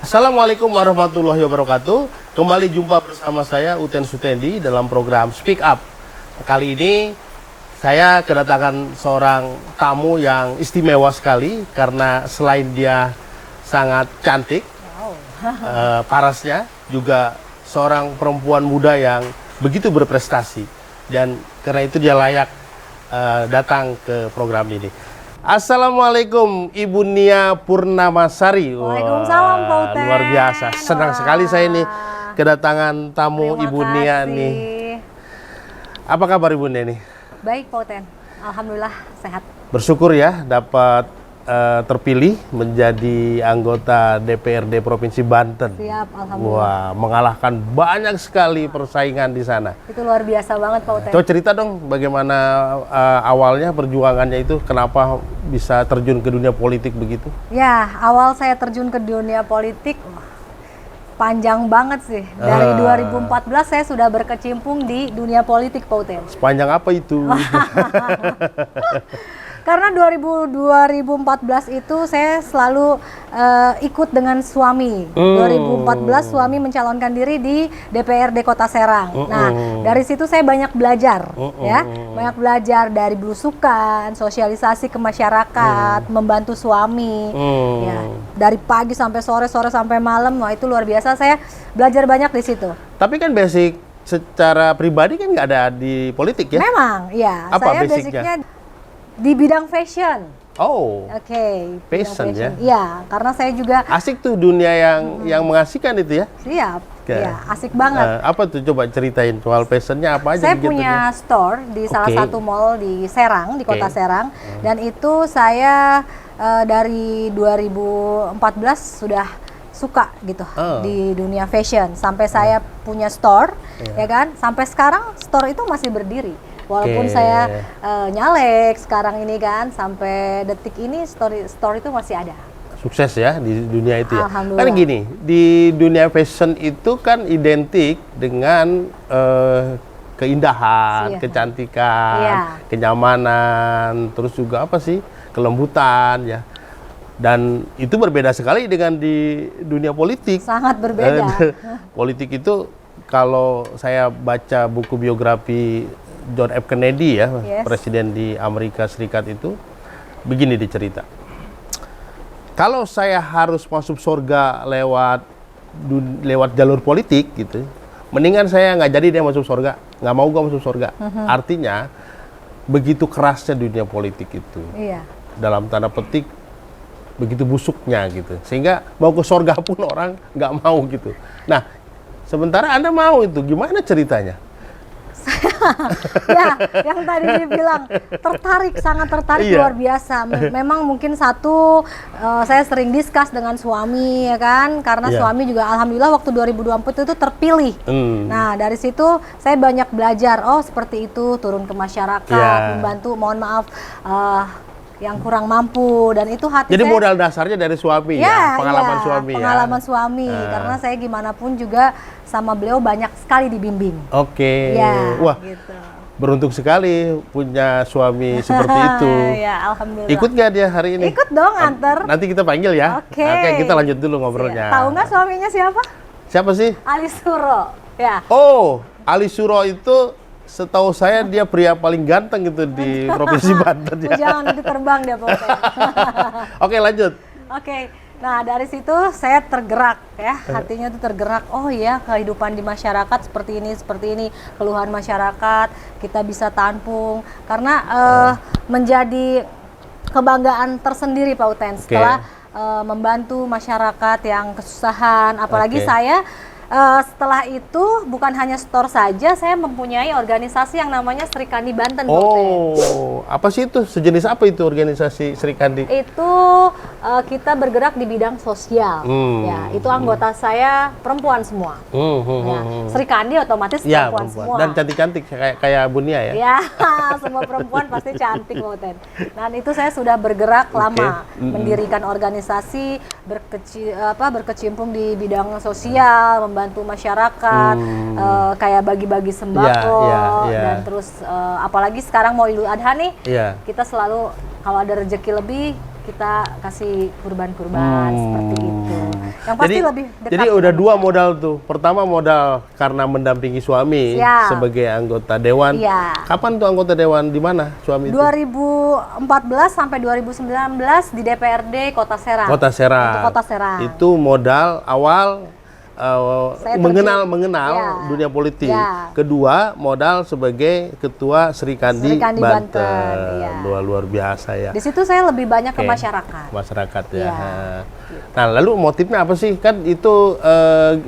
Assalamualaikum warahmatullahi wabarakatuh. Kembali jumpa bersama saya Uten Sutendi dalam program Speak Up. Kali ini saya kedatangan seorang tamu yang istimewa sekali karena selain dia sangat cantik, parasnya juga seorang perempuan muda yang begitu berprestasi, dan karena itu dia layak datang ke program ini. Assalamualaikum Ibu Nia Purnamasari. Waalaikumsalam Pak Uten. Luar biasa, senang sekali saya ini kedatangan tamu Ibu Nia nih. Apa kabar Ibu Nia nih? Baik Pak Uten, alhamdulillah sehat. Bersyukur ya dapat terpilih menjadi anggota DPRD Provinsi Banten. Siap, alhamdulillah. Wah, mengalahkan banyak sekali persaingan di sana. Itu luar biasa banget Pak Uten. Coba cerita dong bagaimana awalnya perjuangannya itu, kenapa bisa terjun ke dunia politik begitu? Ya, awal saya terjun ke dunia politik panjang banget sih. Dari 2014 saya sudah berkecimpung di dunia politik Pak Uten. Sepanjang apa itu? Karena 2014 itu saya selalu ikut dengan suami. 2014 suami mencalonkan diri di DPRD Kota Serang. Nah, dari situ saya banyak belajar, ya, banyak belajar dari belusukan, sosialisasi ke masyarakat, membantu suami, ya, dari pagi sampai sore, sore sampai malam. Wah, itu luar biasa. Saya belajar banyak di situ. Tapi kan basic secara pribadi kan nggak ada di politik ya? Memang, ya. Apa Saya basicnya di bidang fashion. Oh, Oke. fashion ya? Iya, karena saya juga asik tuh dunia yang mengasihkan itu ya? siap. Oke. Iya, asik banget. Apa tuh, coba ceritain soal fashionnya apa aja Saya kegiatannya? punya store di salah satu mall di Serang, di Kota Serang. Dan itu saya dari 2014 sudah suka gitu di dunia fashion. Sampai saya punya store, ya kan? Sampai sekarang store itu masih berdiri. Walaupun saya nyalek sekarang ini kan, sampai detik ini store itu masih ada. Sukses ya di dunia itu ya. Alhamdulillah. Kan gini, di dunia fashion itu kan identik dengan keindahan, kecantikan, kenyamanan, terus juga apa sih, kelembutan ya. Dan itu berbeda sekali dengan di dunia politik. Sangat berbeda. Politik itu kalau saya baca buku biografi John F. Kennedy ya, presiden di Amerika Serikat itu, begini dicerita. Kalau saya harus masuk surga lewat jalur politik gitu, mendingan saya nggak jadi dia masuk surga, nggak mau gua masuk surga. Artinya begitu kerasnya dunia politik itu, dalam tanda petik begitu busuknya gitu, sehingga mau ke surga pun orang nggak mau gitu. Nah, sementara Anda mau itu, gimana ceritanya? Ya, yang tadi dibilang tertarik, sangat tertarik, luar biasa. Memang mungkin satu, saya sering diskus dengan suami ya kan, karena suami juga alhamdulillah waktu 2024 itu terpilih. Nah, dari situ saya banyak belajar, oh seperti itu, turun ke masyarakat, membantu, mohon maaf, yang kurang mampu, dan itu hati jadi saya. Jadi modal dasarnya dari suami ya, pengalaman suami ya. Pengalaman suami, karena saya gimana pun juga sama beliau banyak sekali dibimbing. Oke. Ya, wah, gitu. Beruntung sekali punya suami seperti itu. Ya, alhamdulillah. Ikut nggak dia hari ini? Ikut dong, antar. Nanti kita panggil ya. Oke. Oke, kita lanjut dulu ngobrolnya. Tahu nggak suaminya siapa? Siapa sih? Ali Suro. Ya. Oh, Ali Suro itu setahu saya dia pria paling ganteng gitu di Provinsi Banten ya. Jangan nanti terbang dia pokoknya. Oke, lanjut. Oke. Nah, dari situ saya tergerak ya, hatinya tuh tergerak. Oh iya, kehidupan di masyarakat seperti ini, keluhan masyarakat kita bisa tampung, karena menjadi kebanggaan tersendiri Pak Uten setelah membantu masyarakat yang kesusahan. Apalagi saya setelah itu bukan hanya store saja, saya mempunyai organisasi yang namanya Sri Kandi Banten. Oh, apa sih itu? Sejenis apa itu organisasi Sri Kandi? Itu kita bergerak di bidang sosial. Ya, itu anggota saya perempuan semua. Ya, Sri Kandi otomatis perempuan semua. Dan cantik-cantik kayak Bunia ya? Ya, semua perempuan pasti cantik, Moten. Dan itu saya sudah bergerak lama, mendirikan organisasi, berkecimpung di bidang sosial, membantu masyarakat, kayak bagi-bagi sembako, dan terus apalagi sekarang mau Idul Adha nih, kita selalu kalau ada rezeki lebih kita kasih kurban-kurban seperti itu. Yang pasti lebih dekat. Jadi udah dua modal tuh. Pertama modal karena mendampingi suami sebagai anggota dewan. Kapan tuh anggota dewan di mana suami itu? 2014 sampai 2019 di DPRD Kota Serang. Kota Serang. Untuk Kota Serang. Itu modal awal mengenal dunia politik. Kedua, modal sebagai ketua Sri Kandi Banten. Luar biasa ya. Di situ saya lebih banyak ke masyarakat. Masyarakat ya. Nah, lalu motifnya apa sih? Kan itu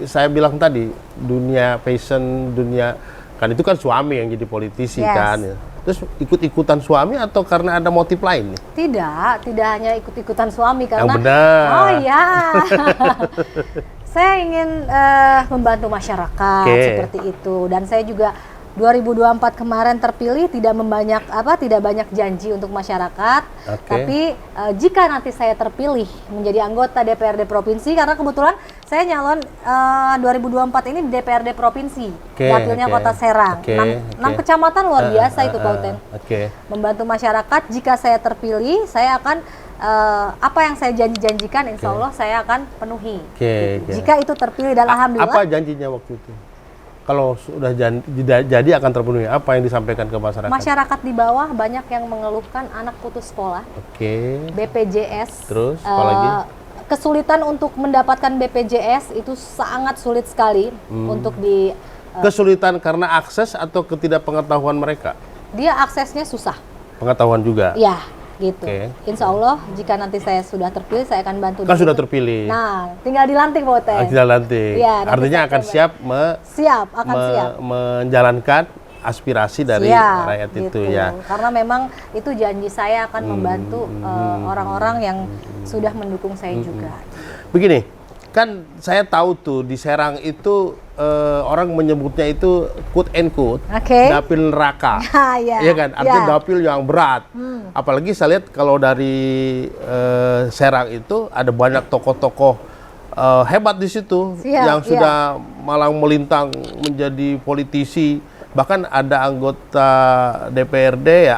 saya bilang tadi, dunia passion, dunia kan itu kan suami yang jadi politisi kan. Terus ikut-ikutan suami atau karena ada motif lain nih? Tidak hanya ikut-ikutan suami karena. Yang benar. Oh ya. Saya ingin membantu masyarakat seperti itu, dan saya juga 2024 kemarin terpilih tidak banyak janji untuk masyarakat, tapi jika nanti saya terpilih menjadi anggota DPRD provinsi, karena kebetulan saya nyalon 2024 ini di DPRD provinsi, dapilnya Kota Serang, 6 kecamatan luar biasa itu Pak Uten. Membantu masyarakat, jika saya terpilih saya akan apa yang saya janjikan, insya Allah saya akan penuhi. Jika itu terpilih, dan alhamdulillah. Apa janjinya waktu itu? Kalau sudah jadi akan terpenuhi, apa yang disampaikan ke masyarakat? Masyarakat di bawah banyak yang mengeluhkan anak putus sekolah, BPJS. Terus apa lagi? Kesulitan untuk mendapatkan BPJS itu sangat sulit sekali untuk di. Kesulitan karena akses atau ketidakpengetahuan mereka? Dia aksesnya susah. Pengetahuan juga? Ya. Gitu. Insya Allah jika nanti saya sudah terpilih, saya akan bantu. Kan sudah terpilih. Nah, tinggal dilantik Pak Uten. Tinggal lantik. Artinya akan siap menjalankan aspirasi dari rakyat itu ya. Karena memang itu janji saya akan membantu orang-orang yang sudah mendukung saya juga. Begini, kan saya tahu tuh di Serang itu orang menyebutnya itu quote and quote dapil neraka, ya kan? Artinya dapil yang berat. Apalagi saya lihat kalau dari Serang itu ada banyak tokoh-tokoh hebat di situ yang sudah malang melintang menjadi politisi. Bahkan ada anggota DPRD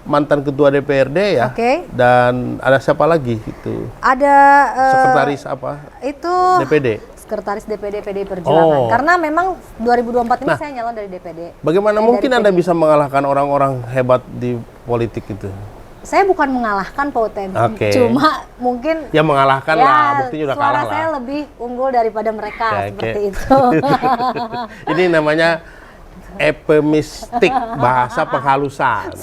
mantan ketua DPRD ya. Dan ada siapa lagi itu? Ada sekretaris apa? Itu DPD. Sekretaris DPD PDI Perjuangan. Karena memang 2024 ini saya nyalon dari DPD. Bagaimana mungkin Anda bisa mengalahkan orang-orang hebat di politik itu? Saya bukan mengalahkan Pak Uten, cuma mungkin ya mengalahkan lah, buktinya udah kalah lah. Suara saya lebih unggul daripada mereka, seperti itu. Ini namanya eufemistik, bahasa penghalusan.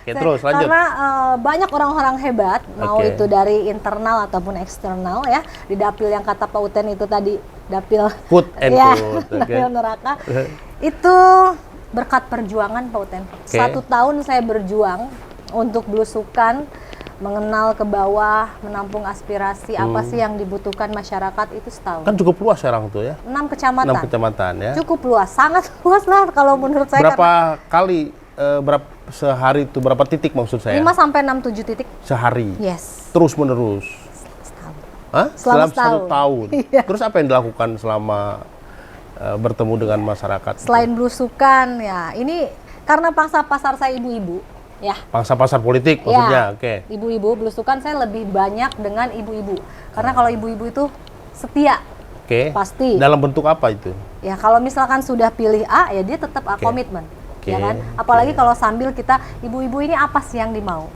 Terus lanjut. Karena banyak orang-orang hebat, mau itu dari internal ataupun eksternal ya, di dapil yang kata Pak Uten itu tadi, dapil dapil neraka. Itu berkat perjuangan Pak Uten. 1 tahun saya berjuang untuk belusukan, mengenal ke bawah, menampung aspirasi apa sih yang dibutuhkan masyarakat, itu setahun. Kan cukup luas Serang tuh ya? 6 kecamatan. 6 kecamatan ya? Cukup luas, sangat luas lah kalau menurut saya. Berapa kali, sehari itu, berapa titik maksud saya? 5 sampai 6, 7 titik. Sehari? Yes. Terus menerus? Setahun. Hah? Selama 1 tahun? Terus apa yang dilakukan selama bertemu dengan masyarakat? Selain belusukan ya, ini karena pangsa pasar saya ibu-ibu. Ya. Pangsa pasar politik maksudnya, Ibu-ibu, belusukan saya lebih banyak dengan ibu-ibu. Karena kalau ibu-ibu itu setia, pasti. Dalam bentuk apa itu? Ya kalau misalkan sudah pilih A, ya dia tetap komitmen, ya kan? Apalagi kalau sambil kita, ibu-ibu ini apa sih yang dimau,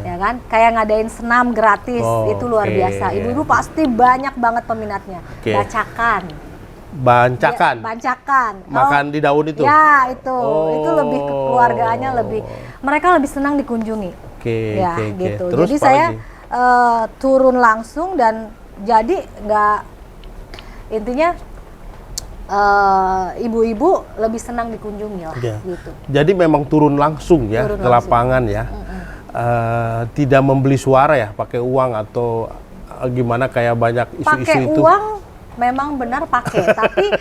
ya kan? Kayak ngadain senam gratis, itu luar biasa. Ibu-ibu pasti banyak banget peminatnya. Bancakan. Makan di daun itu? Ya, itu lebih kekeluargaannya, mereka lebih senang dikunjungi. Gitu. Terus jadi saya turun langsung, dan jadi intinya ibu-ibu lebih senang dikunjungi lah. Gitu. Jadi memang turun langsung ya ke lapangan ya. Tidak membeli suara ya, pakai uang atau gimana, kayak banyak isu-isu itu? Pakai uang memang benar pakai, tapi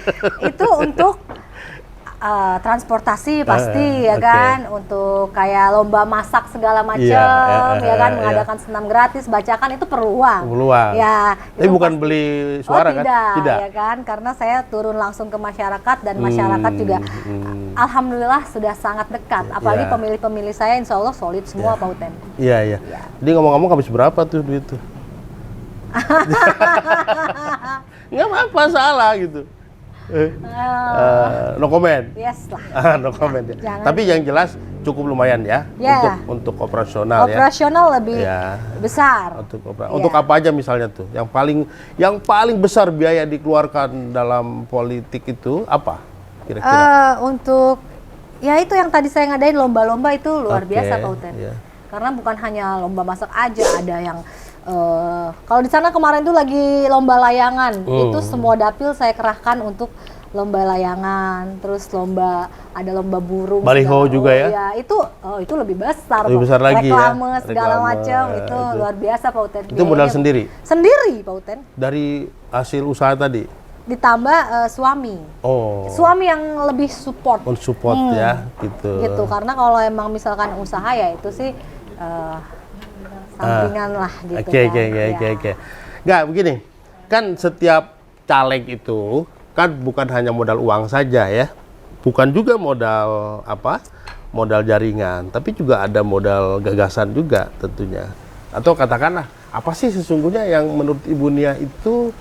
itu untuk transportasi pasti ya kan, untuk kayak lomba masak segala macam ya kan, mengadakan senam gratis, bacakan, itu perlu uang. Ya, tapi bukan beli suara kan? Tidak, ya kan, karena saya turun langsung ke masyarakat, dan masyarakat juga alhamdulillah sudah sangat dekat. Apalagi pemilih-pemilih saya insya Allah solid semua Pak Uten. Jadi ngomong-ngomong habis berapa tuh duit tuh? Nggak apa-apa, salah gitu. No comment. Yes lah. No comment ya. Jangan. Tapi yang jelas cukup lumayan ya, Ya. untuk operasional ya. Operasional lebih Ya. besar. Untuk apa aja misalnya tuh? Yang paling besar biaya dikeluarkan dalam politik itu apa? Kira-kira? Untuk ya itu yang tadi saya ngadain lomba-lomba itu luar Oke, biasa Pak Uten. iya. Karena bukan hanya lomba masak aja, ada yang kalau di sana kemarin tuh lagi lomba layangan. Itu semua dapil saya kerahkan untuk lomba layangan, terus ada lomba burung. Baliho juga ya? Ya, itu lebih besar. Lebih besar lagi ya? Reklame segala Reklame, macam ya, itu itu. luar biasa Pak Uten. Itu modal Biayanya sendiri? Sendiri Pak Uten. Dari hasil usaha tadi? Ditambah suami. Oh. Suami yang lebih support. Support ya, gitu. Gitu, karena kalau emang misalkan usaha ya itu sih sampingan lah gitu. Oke. Nggak, begini, kan setiap caleg itu kan bukan hanya modal uang saja ya, bukan juga modal modal jaringan, tapi juga ada modal gagasan juga tentunya. Atau katakanlah, apa sih sesungguhnya yang menurut Ibu Nia itu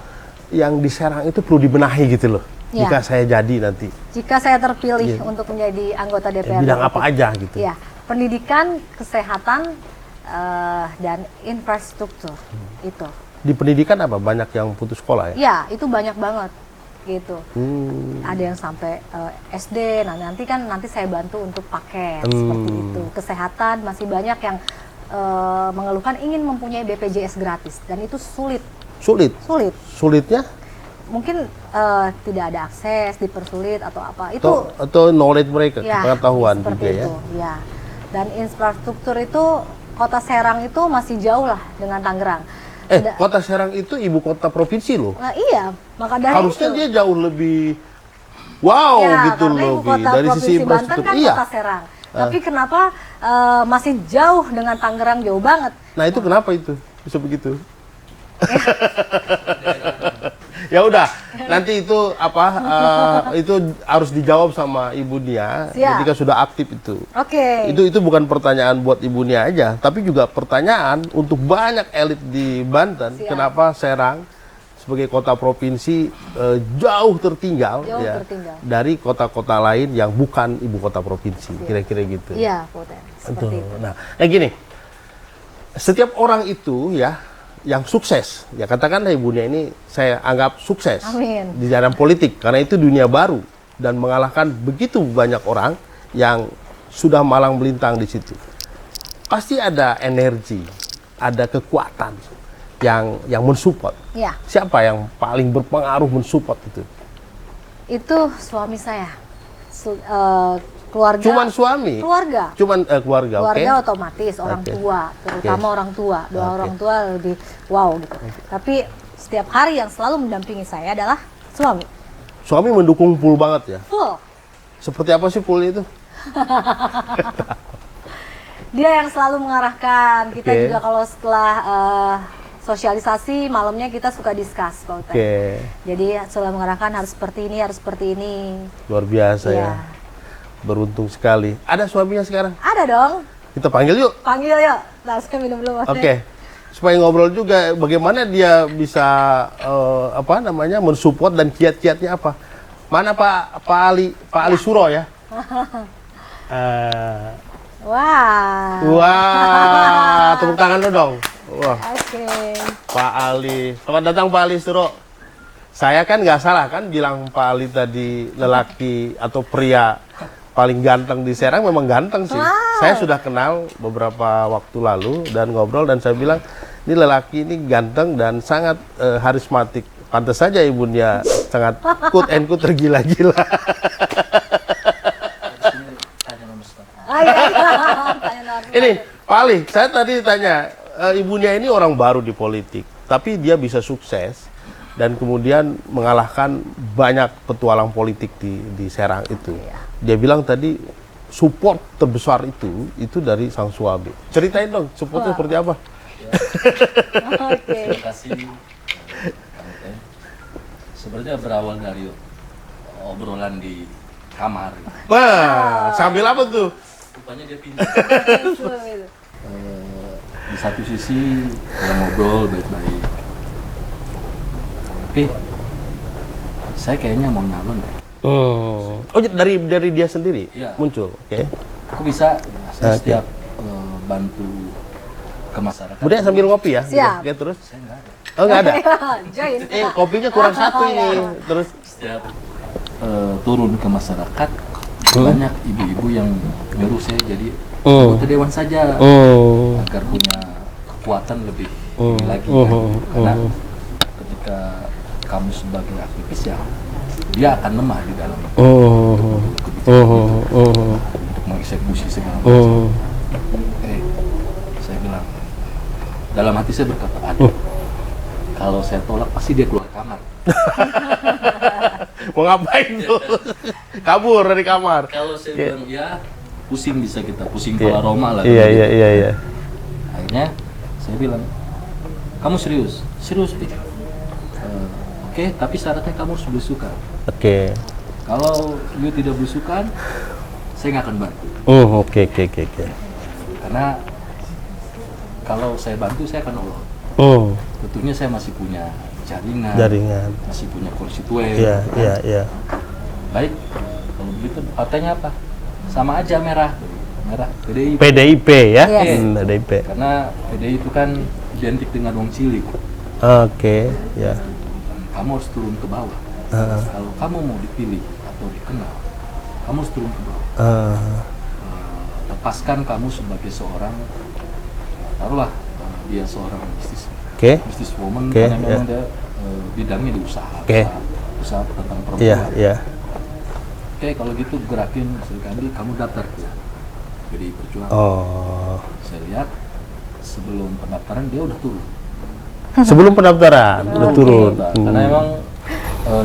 yang di Serang itu perlu dibenahi gitu loh, Ya. jika saya jadi nanti. Jika saya terpilih untuk menjadi anggota DPRD. Bidang apa aja gitu. Ya, pendidikan, kesehatan, dan infrastruktur itu. Di pendidikan apa? Banyak yang putus sekolah ya? Ya, itu banyak banget gitu. Hmm. Ada yang sampai SD. Nah, nanti saya bantu untuk paket seperti itu. Kesehatan masih banyak yang mengeluhkan ingin mempunyai BPJS gratis dan itu sulit. Sulit. Sulitnya? Mungkin tidak ada akses, dipersulit atau apa. Itu atau knowledge mereka, ya, pengetahuan seperti juga ya. itu, ya. Dan infrastruktur itu Kota Serang itu masih jauh lah dengan Tangerang. Kota Serang itu ibu kota provinsi loh. Nah, iya, maka dari Harusnya itu. dia jauh lebih wow Ya, gitu karena loh, ibu kota dari sisi provinsi Banten infrastruktur. kan Iya. Kota Serang. Tapi kenapa masih jauh dengan Tangerang, jauh banget? Nah itu kenapa itu bisa begitu? Ya udah, nanti itu itu harus dijawab sama Ibu Nia Siap. ketika sudah aktif itu. Oke. Itu bukan pertanyaan buat Ibu Nia aja, tapi juga pertanyaan untuk banyak elit di Banten. Siap. Kenapa Serang sebagai kota provinsi jauh tertinggal, dari kota-kota lain yang bukan ibu kota provinsi, kira-kira gitu. Iya, Poten. Seperti itu. Nah, gini, setiap orang itu ya yang sukses, ya katakanlah Ibu Nia ini saya anggap sukses. Amin. Di dalam politik, karena itu dunia baru dan mengalahkan begitu banyak orang yang sudah malang melintang di situ. Pasti ada energi, ada kekuatan yang mensupport. Iya. Siapa yang paling berpengaruh mensupport itu? Itu suami saya. Keluarga. Cuman suami? Keluarga. Cuman keluarga, oke. Keluarga otomatis, orang tua, terutama orang tua. Doa orang tua lebih wow gitu. Tapi setiap hari yang selalu mendampingi saya adalah suami. Suami mendukung Pul banget ya? Full. Seperti apa sih Pul itu? Dia yang selalu mengarahkan. Kita juga kalau setelah sosialisasi malamnya kita suka discuss, Pak Uta. Jadi selalu mengarahkan harus seperti ini, harus seperti ini. Luar biasa ya. Beruntung sekali. Ada suaminya sekarang? Ada dong. Kita panggil yuk. Panggil yuk. Nah, saya minum dulu. Oke. Supaya ngobrol juga bagaimana dia bisa mensupport dan kiat-kiatnya apa. Mana Pak Ali Suro ya? Wah, tepuk tangan lo dong. Wah. Oke. Pak Ali. Selamat datang Pak Ali Suro. Saya kan nggak salah kan bilang Pak Ali tadi lelaki atau pria paling ganteng di Serang. Memang ganteng sih. Wow. Saya sudah kenal beberapa waktu lalu dan ngobrol dan saya bilang ini lelaki ini ganteng dan sangat harismatik. Pantas saja ibunya sangat quote and quote tergila-gila. Ini Pak Ali, saya tadi tanya ibunya ini orang baru di politik, tapi dia bisa sukses dan kemudian mengalahkan banyak petualang politik di Serang itu. Dia bilang tadi support terbesar itu dari sang suami. Ceritain dong, supportnya seperti apa? Oke. Terima kasih. Sebenarnya berawal dari obrolan di kamar. Wah, sambil apa tuh? Rupanya dia pintar. Di satu sisi kita ngobrol baik-baik. Pi, saya kayaknya mau nyalon deh. Oh, dari dia sendiri Iya. muncul. Oke. Aku bisa, saya Oke. setiap bantu ke masyarakat. Kemudian sambil ngopi ya. Siap. Oke, terus. Saya nggak ada. Oh, nggak ada. Join. Kopinya kurang satu ini. Terus. Setiap turun ke masyarakat, banyak ibu-ibu yang nyuruh saya jadi anggota dewan saja, agar punya kekuatan lebih tinggi lagi kan. Karena ketika kamu sebagai aktivis ya, dia akan lemah di dalam untuk mengeksekusi segala macam. Saya bilang, dalam hati saya berkata, aduh, kalau saya tolak pasti dia keluar kamar. Mau ngapain tuh? Kabur dari kamar. Kalau saya bilang ya, pusing bisa kita, pusing kepala Roma lah. Iya. Akhirnya saya bilang, kamu serius? Serius, Pi. Oke, tapi syaratnya kamu harus belusukan. Oke. Kalau you tidak belusukan, saya nggak akan bantu. Oke. Karena kalau saya bantu, saya akan nolong. Tentunya saya masih punya jaringan. Masih punya konstituen. Iya. Baik, kalau begitu partainya apa? Sama aja merah PDIP. PDIP ya? Yes. PDIP. Karena PDI itu kan identik dengan wong cilik. Oke, ya. Kamu harus turun ke bawah. Kalau kamu mau dipilih atau dikenal, kamu harus turun ke bawah. Lepaskan kamu sebagai seorang, taruhlah dia seorang business woman, karena memang dia bidangnya di usaha, usaha tentang perempuan. Iya. Oke, kalau gitu gerakin sekali kamu daftar ke PDI Perjuangan. Saya lihat sebelum pendaftaran dia udah turun. Sebelum pendaftaran udah turun. Karena emang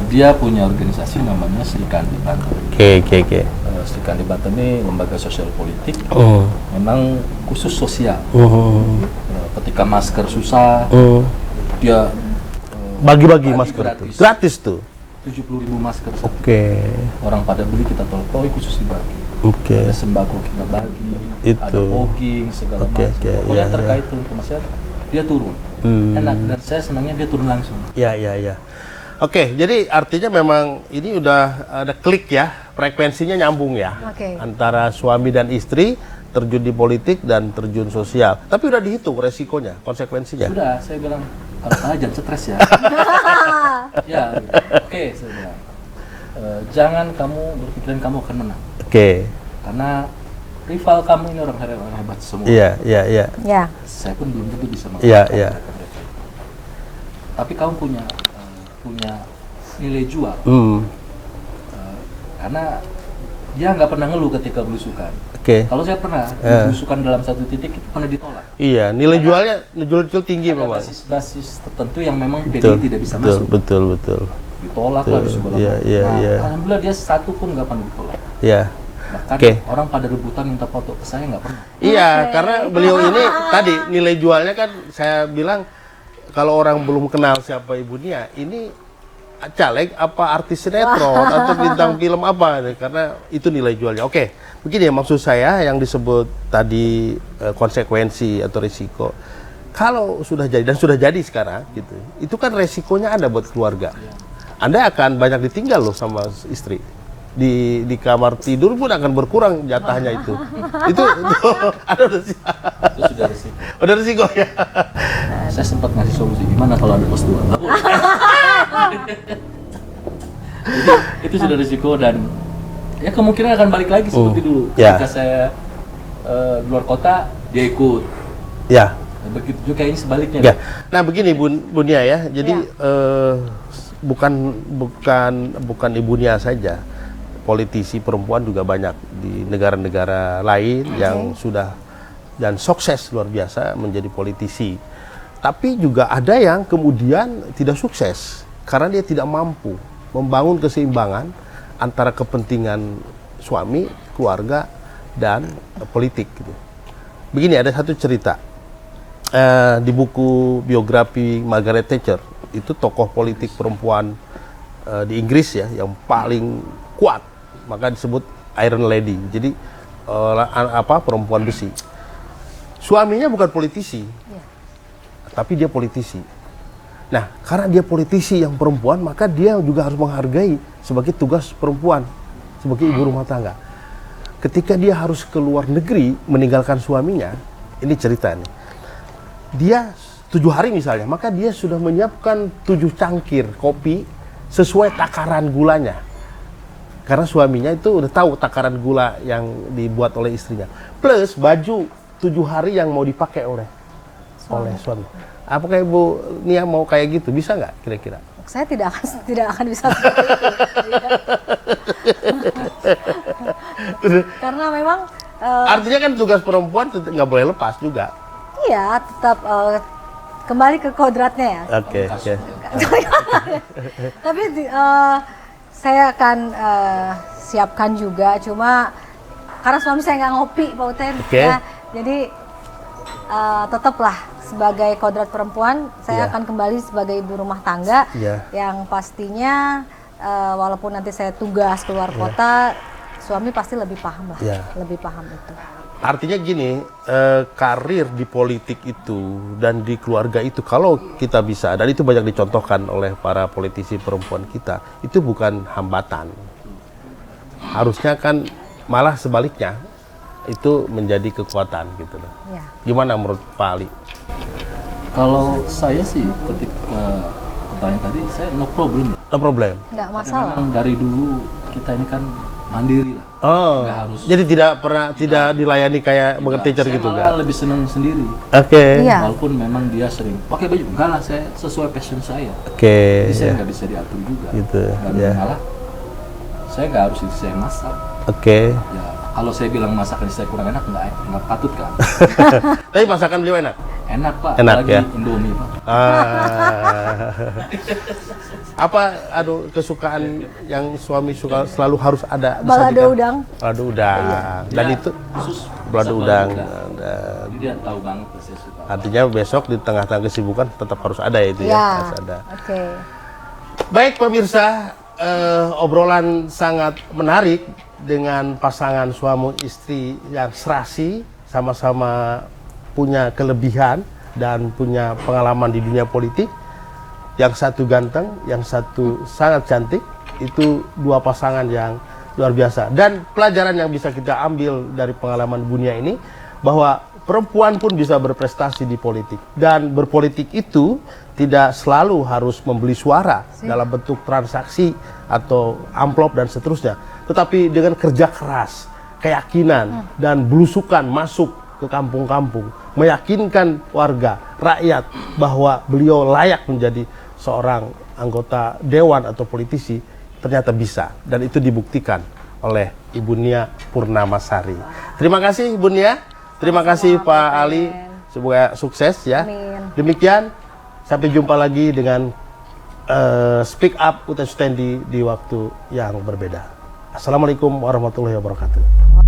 dia punya organisasi namanya Serikandi Banten. Oke. Serikandi Banten ini lembaga sosial politik. Memang khusus sosial. Ketika masker susah, dia bagi-bagi masker gratis. gratis tuh. 70.000 masker. Oke. Orang pada beli kita tolong, khusus dibagi. Oke. Ada sembako kita bagi, Itu. ada fogging segala macam. Pokoknya terkait turun ke masyarakat, dia turun. Enak, dan saya senangnya dia turun langsung. Iya. Oke, jadi artinya memang ini udah ada klik ya, frekuensinya nyambung ya. Antara suami dan istri terjun di politik dan terjun sosial. Tapi udah dihitung resikonya, konsekuensinya. Sudah, saya bilang, kalau kalah jangan stres ya. Ya, gitu. Oke, saya bilang. Jangan kamu berpikiran kamu akan menang. Oke. Karena rival kamu ini orang hebat semua. Iya. Saya pun belum tentu bisa Iya. Tapi kamu punya nilai jual. Karena dia nggak pernah ngeluh ketika belusukan. Oke. Kalau saya pernah belusukan dalam satu titik itu pernah ditolak. Iya, nilai jualnya tinggi Ada memang. basis tertentu yang memang PDI tidak bisa masuk. Betul. Ditolak lah di segala macam. Iya. Alhamdulillah dia satu pun nggak pernah ditolak. Iya. Bahkan orang pada rebutan minta foto ke saya nggak pernah. Iya, karena beliau ini tadi nilai jualnya kan saya bilang kalau orang belum kenal siapa Ibu Nia, ini caleg apa artis sinetron atau bintang film apa, karena itu nilai jualnya. Oke, begini ya maksud saya yang disebut tadi konsekuensi atau risiko. Kalau sudah jadi dan sudah jadi sekarang gitu, itu kan resikonya ada buat keluarga. Anda akan banyak ditinggal loh sama istri. Di kamar tidur pun akan berkurang jatahnya itu. Itu ada Itu sudah risiko. Udah risiko ya. Saya sempat ngasih solusi gimana kalau ada pos 2. Itu sudah risiko dan ya kemungkinan akan balik lagi seperti dulu. Ketika saya di luar kota dia ikut. Ya. Begitu juga ini sebaliknya. Ya. Nah begini Bu Nia ya. Jadi bukan Ibu Nia saja. Politisi perempuan juga banyak di negara-negara lain yang sudah dan sukses luar biasa menjadi politisi. Tapi juga ada yang kemudian tidak sukses karena dia tidak mampu membangun keseimbangan antara kepentingan suami, keluarga, dan politik. Gitu. Begini, ada satu cerita di buku biografi Margaret Thatcher, itu tokoh politik perempuan di Inggris ya yang paling kuat, maka disebut Iron Lady. Jadi perempuan besi. Suaminya bukan politisi, tapi dia politisi. Nah, karena dia politisi yang perempuan, maka dia juga harus menghargai sebagai tugas perempuan, sebagai ibu rumah tangga. Ketika dia harus ke luar negeri meninggalkan suaminya, ini cerita nih. Dia 7 hari misalnya, maka dia sudah menyiapkan 7 cangkir kopi sesuai takaran gulanya. Karena suaminya itu udah tahu takaran gula yang dibuat oleh istrinya. Plus baju 7 hari yang mau dipakai oleh suami. Apakah Ibu Nia mau kayak gitu? Bisa nggak kira-kira? Saya tidak akan bisa seperti itu. Karena memang artinya kan tugas perempuan nggak boleh lepas juga. iya, tetap kembali ke kodratnya ya. Oke. Tapi saya akan siapkan juga, cuma karena suami saya nggak ngopi, Pak Uten, ya, jadi tetaplah sebagai kodrat perempuan, saya akan kembali sebagai ibu rumah tangga, yang pastinya walaupun nanti saya tugas keluar kota, suami pasti lebih paham lah, lebih paham itu. Artinya gini, karir di politik itu dan di keluarga itu kalau kita bisa, dan itu banyak dicontohkan oleh para politisi perempuan kita, itu bukan hambatan. Harusnya kan malah sebaliknya, itu menjadi kekuatan gitu loh. Gimana menurut Pak Ali? Kalau saya sih ketika pertanyaan tadi, saya no problem. No problem. Nggak masalah. Memang dari dulu kita ini kan mandiri lah. Oh, jadi tidak dilayani kayak teacher gitu kan? kan? Lebih senang sendiri. Oke. Walaupun memang dia sering pakai baju, enggak lah, saya sesuai passion saya. Oke. Jadi saya nggak bisa diatur juga. Gitu. Dan malah saya nggak harus istri saya masak. Oke. Ya, kalau saya bilang masakan istri saya kurang enak, nggak patut kan? Tapi masakan beliau enak. Enak Pak, Enak, apalagi ya? Indomie Pak. Apa kesukaan yang suami suka selalu harus ada? Balado udang. Balado udang. Dan itu khusus balado udang. Jadi dia tahu banget saya suka. Artinya besok di tengah-tengah kesibukan tetap harus ada itu ya. Harus ada. Oke. Baik pemirsa, obrolan sangat menarik dengan pasangan suami istri yang serasi, sama-sama punya kelebihan dan punya pengalaman di dunia politik. Yang satu ganteng, yang satu sangat cantik. Itu dua pasangan yang luar biasa. Dan pelajaran yang bisa kita ambil dari pengalaman dunia ini, bahwa perempuan pun bisa berprestasi di politik. Dan berpolitik itu tidak selalu harus membeli suara dalam bentuk transaksi atau amplop dan seterusnya. Tetapi dengan kerja keras, keyakinan, dan belusukan masuk ke kampung-kampung, meyakinkan warga, rakyat bahwa beliau layak menjadi seorang anggota dewan atau politisi, ternyata bisa. Dan itu dibuktikan oleh Ibu Nia Purnamasari. Terima kasih Ibu Nia, terima kasih Pak Ali, semoga sukses ya. Demikian, sampai jumpa lagi dengan Speak Up UT Sutendi di waktu yang berbeda. Assalamualaikum warahmatullahi wabarakatuh.